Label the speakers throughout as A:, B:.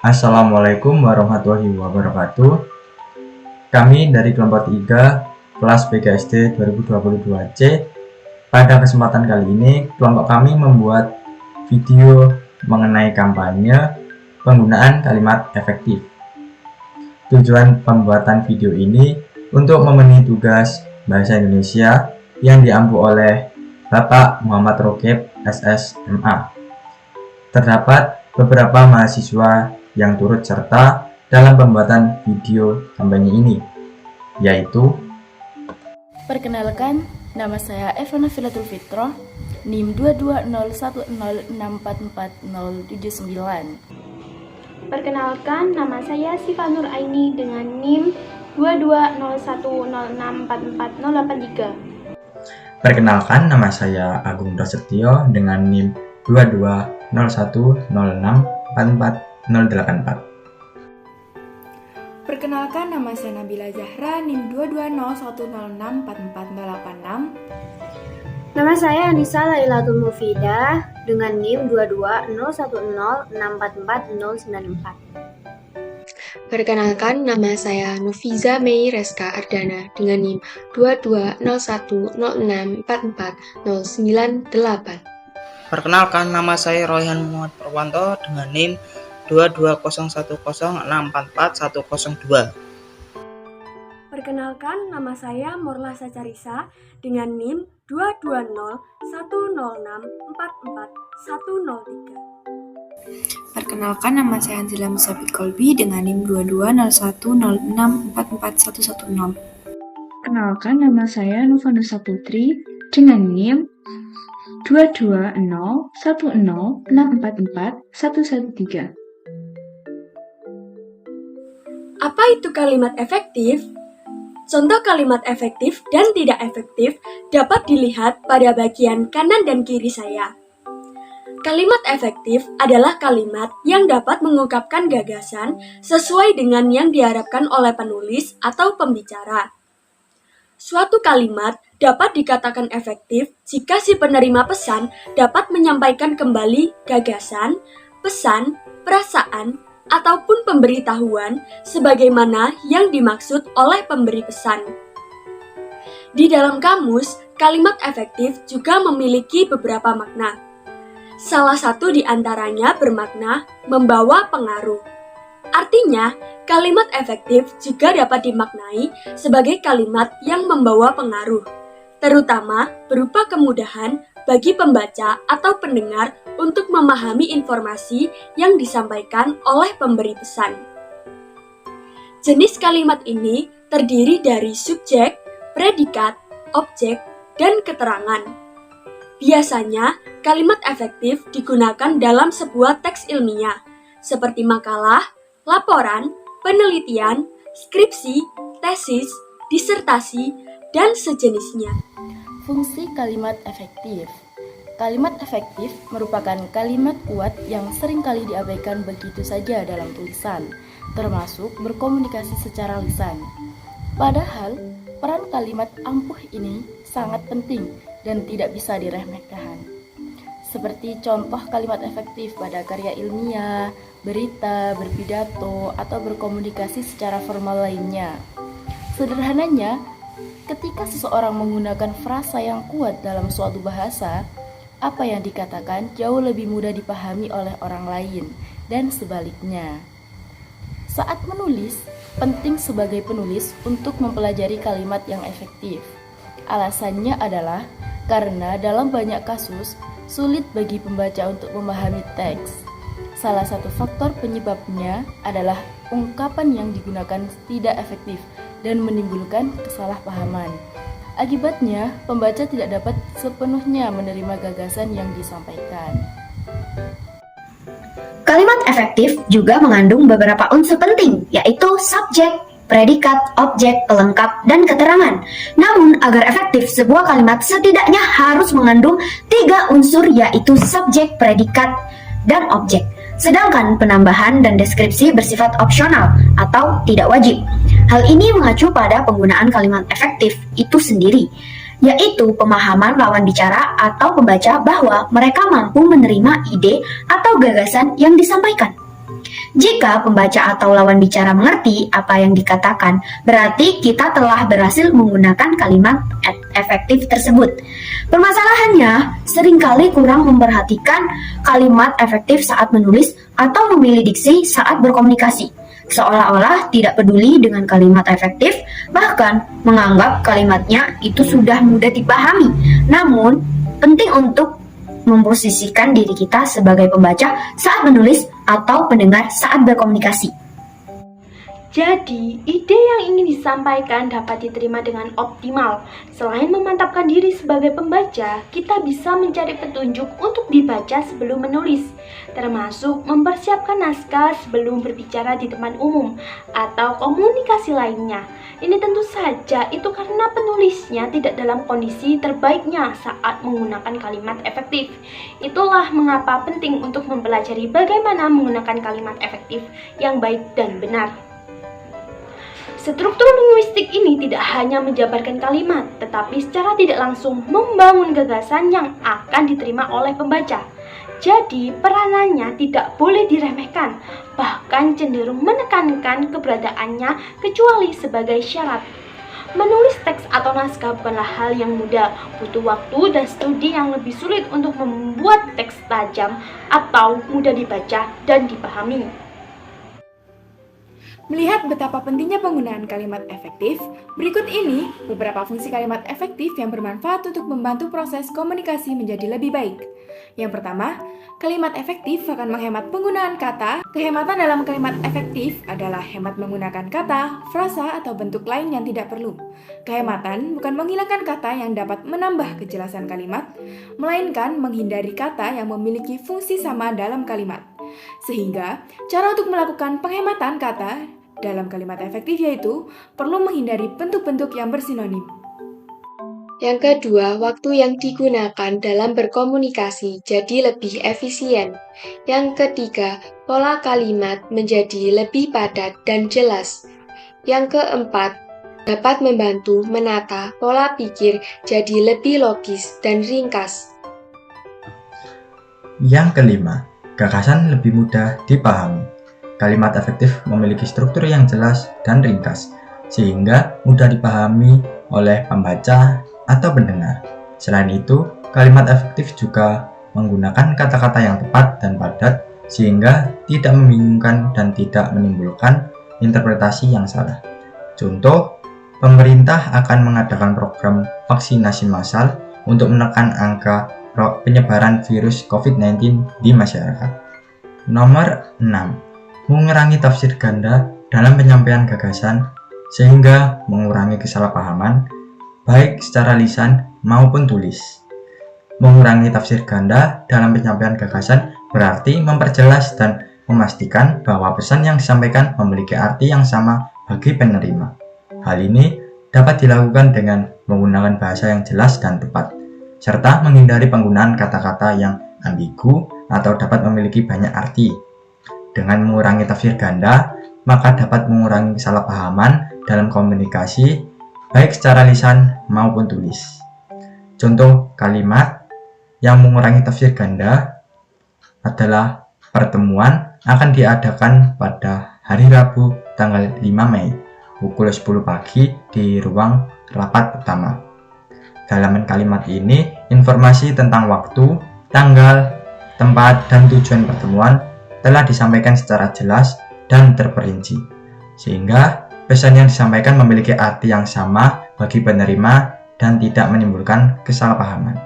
A: Assalamualaikum warahmatullahi wabarakatuh. Kami dari kelompok 3 kelas PGSD 2022C. Pada kesempatan kali ini, kelompok kami membuat video mengenai kampanye penggunaan kalimat efektif. Tujuan pembuatan video ini untuk memenuhi tugas Bahasa Indonesia yang diampu oleh Bapak Muhammad Rokib SSMA. Terdapat beberapa mahasiswa yang turut serta dalam pembuatan video kampanye ini, yaitu:
B: Perkenalkan, nama saya Evana Filatul Fitroh, NIM 22010644079.
C: Perkenalkan, nama saya Siva Nur Aini dengan NIM 22010644083.
A: Perkenalkan, nama saya Agung Prasetyo dengan NIM 220106448084.
D: Perkenalkan, nama saya Nabila Zahra, NIM 22010644086.
E: Nama saya Anissa Lailatul Mufidah dengan NIM 22010644094.
F: Perkenalkan, nama saya Nufiza Mei Reska Ardana dengan NIM 220106449098.
G: Perkenalkan, nama saya Royhan Muhammad Perwanto dengan NIM 22010644102.
H: Perkenalkan, nama saya Morla Sacarisa dengan NIM 22010644103.
D: Perkenalkan, nama saya Anzila Musabit Kolbi dengan NIM 220106444110.
I: Perkenalkan, nama saya Novanusa Putri dengan NIM 22010644113.
H: Apa itu kalimat efektif? Contoh kalimat efektif dan tidak efektif dapat dilihat pada bagian kanan dan kiri saya. Kalimat efektif adalah kalimat yang dapat mengungkapkan gagasan sesuai dengan yang diharapkan oleh penulis atau pembicara. Suatu kalimat dapat dikatakan efektif jika si penerima pesan dapat menyampaikan kembali gagasan, pesan, perasaan, ataupun pemberitahuan sebagaimana yang dimaksud oleh pemberi pesan. Di dalam kamus, kalimat efektif juga memiliki beberapa makna. Salah satu di antaranya bermakna membawa pengaruh. Artinya, kalimat efektif juga dapat dimaknai sebagai kalimat yang membawa pengaruh, terutama berupa kemudahan bagi pembaca atau pendengar untuk memahami informasi yang disampaikan oleh pemberi pesan. Jenis kalimat ini terdiri dari subjek, predikat, objek, dan keterangan. Biasanya, kalimat efektif digunakan dalam sebuah teks ilmiah, seperti makalah, laporan, penelitian, skripsi, tesis, disertasi, dan sejenisnya.
B: Fungsi kalimat efektif. Kalimat efektif merupakan kalimat kuat yang seringkali diabaikan begitu saja dalam tulisan, termasuk berkomunikasi secara lisan. Padahal, peran kalimat ampuh ini sangat penting dan tidak bisa diremehkan. Seperti contoh kalimat efektif pada karya ilmiah, berita, berpidato, atau berkomunikasi secara formal lainnya. Sederhananya, ketika seseorang menggunakan frasa yang kuat dalam suatu bahasa, apa yang dikatakan jauh lebih mudah dipahami oleh orang lain, dan sebaliknya. Saat menulis, penting sebagai penulis untuk mempelajari kalimat yang efektif. Alasannya adalah karena dalam banyak kasus, sulit bagi pembaca untuk memahami teks. Salah satu faktor penyebabnya adalah ungkapan yang digunakan tidak efektif dan menimbulkan kesalahpahaman. Akibatnya, pembaca tidak dapat sepenuhnya menerima gagasan yang disampaikan.
E: Kalimat efektif juga mengandung beberapa unsur penting, yaitu subjek, predikat, objek, pelengkap, dan keterangan. Namun, agar efektif, sebuah kalimat setidaknya harus mengandung 3 unsur, yaitu subjek, predikat, dan objek. Sedangkan penambahan dan deskripsi bersifat opsional atau tidak wajib. Hal ini mengacu pada penggunaan kalimat efektif itu sendiri, yaitu pemahaman lawan bicara atau pembaca bahwa mereka mampu menerima ide atau gagasan yang disampaikan. Jika pembaca atau lawan bicara mengerti apa yang dikatakan, berarti kita telah berhasil menggunakan kalimat efektif tersebut. Permasalahannya, seringkali kurang memperhatikan kalimat efektif saat menulis atau memilih diksi saat berkomunikasi. Seolah-olah tidak peduli dengan kalimat efektif, bahkan menganggap kalimatnya itu sudah mudah dipahami. Namun, penting untuk memposisikan diri kita sebagai pembaca saat menulis atau pendengar saat berkomunikasi.
C: Jadi, ide yang ingin disampaikan dapat diterima dengan optimal. Selain memantapkan diri sebagai pembaca, kita bisa mencari petunjuk untuk dibaca sebelum menulis, termasuk mempersiapkan naskah sebelum berbicara di depan umum atau komunikasi lainnya. Ini tentu saja itu karena penulisnya tidak dalam kondisi terbaiknya saat menggunakan kalimat efektif. Itulah mengapa penting untuk mempelajari bagaimana menggunakan kalimat efektif yang baik dan benar. Struktur linguistik ini tidak hanya menjabarkan kalimat, tetapi secara tidak langsung membangun gagasan yang akan diterima oleh pembaca. Jadi, peranannya tidak boleh diremehkan, bahkan cenderung menekankan keberadaannya kecuali sebagai syarat. Menulis teks atau naskah bukanlah hal yang mudah, butuh waktu dan studi yang lebih sulit untuk membuat teks tajam atau mudah dibaca dan dipahami.
D: Melihat betapa pentingnya penggunaan kalimat efektif, berikut ini beberapa fungsi kalimat efektif yang bermanfaat untuk membantu proses komunikasi menjadi lebih baik. Yang pertama, kalimat efektif akan menghemat penggunaan kata. Kehematan dalam kalimat efektif adalah hemat menggunakan kata, frasa, atau bentuk lain yang tidak perlu. Kehematan bukan menghilangkan kata yang dapat menambah kejelasan kalimat, melainkan menghindari kata yang memiliki fungsi sama dalam kalimat. Sehingga, cara untuk melakukan penghematan kata dalam kalimat efektif yaitu perlu menghindari bentuk-bentuk yang bersinonim.
F: Yang kedua, waktu yang digunakan dalam berkomunikasi jadi lebih efisien. Yang ketiga, pola kalimat menjadi lebih padat dan jelas. Yang keempat, dapat membantu menata pola pikir jadi lebih logis dan ringkas.
A: Yang kelima, gagasan lebih mudah dipahami. Kalimat efektif memiliki struktur yang jelas dan ringkas, sehingga mudah dipahami oleh pembaca atau pendengar. Selain itu, kalimat efektif juga menggunakan kata-kata yang tepat dan padat, sehingga tidak membingungkan dan tidak menimbulkan interpretasi yang salah. Contoh, pemerintah akan mengadakan program vaksinasi massal untuk menekan angka penyebaran virus COVID-19 di masyarakat. Nomor 6. Mengurangi tafsir ganda dalam penyampaian gagasan sehingga mengurangi kesalahpahaman baik secara lisan maupun tulis. Mengurangi tafsir ganda dalam penyampaian gagasan berarti memperjelas dan memastikan bahwa pesan yang disampaikan memiliki arti yang sama bagi penerima. Hal ini dapat dilakukan dengan menggunakan bahasa yang jelas dan tepat, serta menghindari penggunaan kata-kata yang ambigu atau dapat memiliki banyak arti. Dengan mengurangi tafsir ganda, maka dapat mengurangi kesalahpahaman dalam komunikasi, baik secara lisan maupun tulis. Contoh kalimat yang mengurangi tafsir ganda adalah pertemuan akan diadakan pada hari Rabu tanggal 5 Mei pukul 10 pagi di ruang rapat utama. Dalam kalimat ini, informasi tentang waktu, tanggal, tempat, dan tujuan pertemuan telah disampaikan secara jelas dan terperinci, sehingga pesan yang disampaikan memiliki arti yang sama bagi penerima dan tidak menimbulkan kesalahpahaman.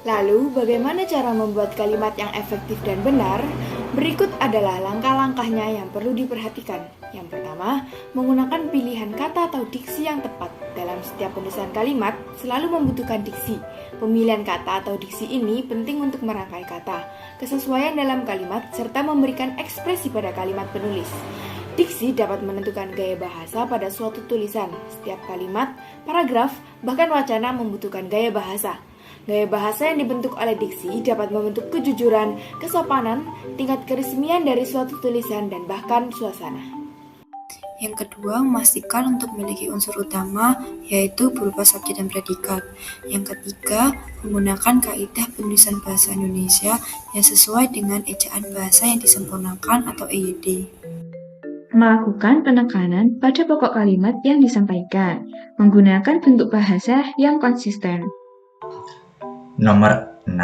D: Lalu, bagaimana cara membuat kalimat yang efektif dan benar? Berikut adalah langkah-langkahnya yang perlu diperhatikan. Yang pertama, menggunakan pilihan kata atau diksi yang tepat. Dalam setiap penulisan kalimat, selalu membutuhkan diksi. Pemilihan kata atau diksi ini penting untuk merangkai kata, kesesuaian dalam kalimat, serta memberikan ekspresi pada kalimat penulis. Diksi dapat menentukan gaya bahasa pada suatu tulisan. Setiap kalimat, paragraf, bahkan wacana membutuhkan gaya bahasa. Gaya bahasa yang dibentuk oleh diksi dapat membentuk kejujuran, kesopanan, tingkat keresmian dari suatu tulisan, dan bahkan suasana.
J: Yang kedua, memastikan untuk memiliki unsur utama, yaitu berupa subjek dan predikat. Yang ketiga, menggunakan kaidah penulisan bahasa Indonesia yang sesuai dengan ejaan bahasa yang disempurnakan atau EYD.
I: Melakukan penekanan pada pokok kalimat yang disampaikan, menggunakan bentuk bahasa yang konsisten.
A: Nomor 6.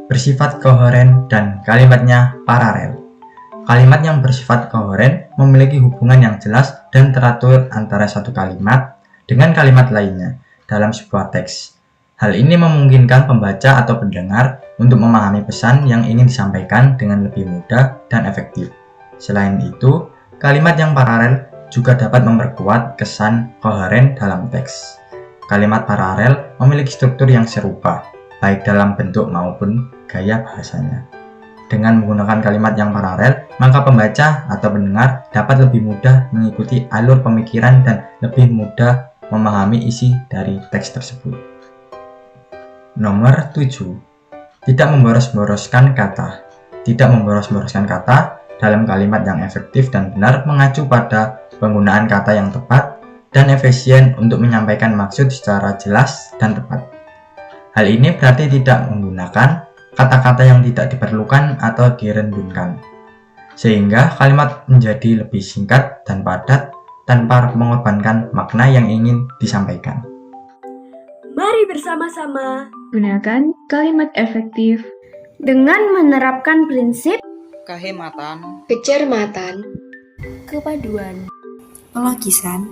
A: Bersifat koheren dan kalimatnya paralel. Kalimat yang bersifat koheren memiliki hubungan yang jelas dan teratur antara satu kalimat dengan kalimat lainnya dalam sebuah teks. Hal ini memungkinkan pembaca atau pendengar untuk memahami pesan yang ingin disampaikan dengan lebih mudah dan efektif. Selain itu, kalimat yang paralel juga dapat memperkuat kesan koheren dalam teks. Kalimat paralel memiliki struktur yang serupa, baik dalam bentuk maupun gaya bahasanya. Dengan menggunakan kalimat yang paralel, maka pembaca atau pendengar dapat lebih mudah mengikuti alur pemikiran dan lebih mudah memahami isi dari teks tersebut. Nomor 7. Tidak memboros-boroskan kata. Tidak memboros-boroskan kata dalam kalimat yang efektif dan benar mengacu pada penggunaan kata yang tepat dan efisien untuk menyampaikan maksud secara jelas dan tepat. Hal ini berarti tidak menggunakan kata-kata yang tidak diperlukan atau direndunkan, sehingga kalimat menjadi lebih singkat dan padat tanpa mengorbankan makna yang ingin disampaikan.
H: Mari bersama-sama
I: Gunakan kalimat efektif
E: Dengan menerapkan prinsip
G: kehematan,
F: kecermatan,
B: Kepaduan,
J: Pelogisan,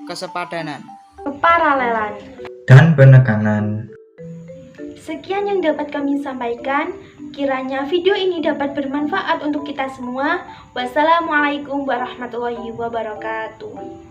G: kesepadanan.
C: Keparalelan.
A: Dan penekanan.
C: Sekian yang dapat kami sampaikan. Kiranya video ini dapat bermanfaat untuk kita semua. Wassalamualaikum warahmatullahi wabarakatuh.